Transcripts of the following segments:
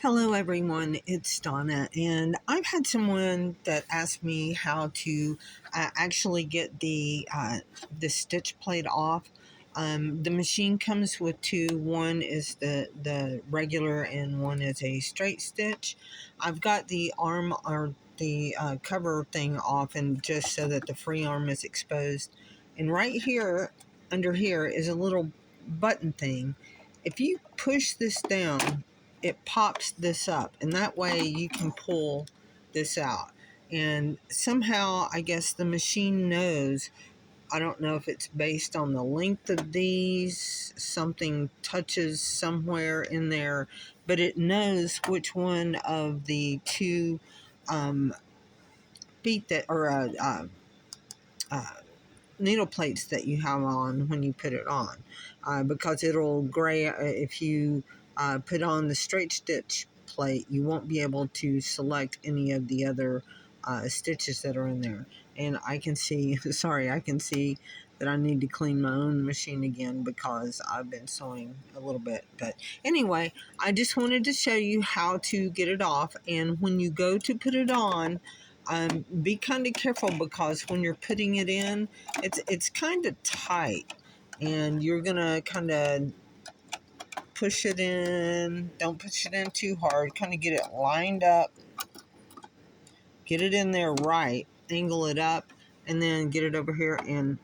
Hello everyone, it's Donna, and I've had someone that asked me how to actually get the stitch plate off. The machine comes with two. One is the regular and one is a straight stitch. I've got the arm or the cover thing off, and just so that the free arm is exposed. And right here, under here, is a little button thing. If you push this down, it pops this up, and that way you can pull this out. And somehow I guess the machine knows, I don't know if it's based on the length of these, something touches somewhere in there, but it knows which one of the two feet that or uh, needle plates that you have on when you put it on, because it'll gray if you put on the straight stitch plate. You won't be able to select any of the other stitches that are in there. And I can see I can see that I need to clean my own machine again because I've been sewing a little bit. But anyway, I just wanted to show you how to get it off. And when you go to put it on, be kind of careful, because when you're putting it in, it's kind of tight, and you're gonna kind of push it in. Don't push it in too hard. Kind of get it lined up, get it in there right, angle it up, and then get it over here and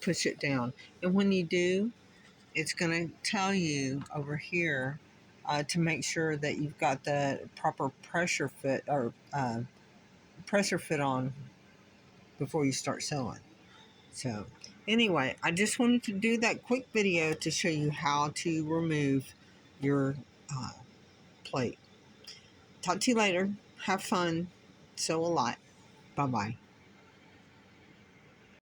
push it down. And when you do, it's gonna tell you over here to make sure that you've got the proper pressure fit or pressure fit on before you start sewing. So anyway, I just wanted to do that quick video to show you how to remove your plate. Talk to you later. Have fun. Sew a lot. Bye-bye.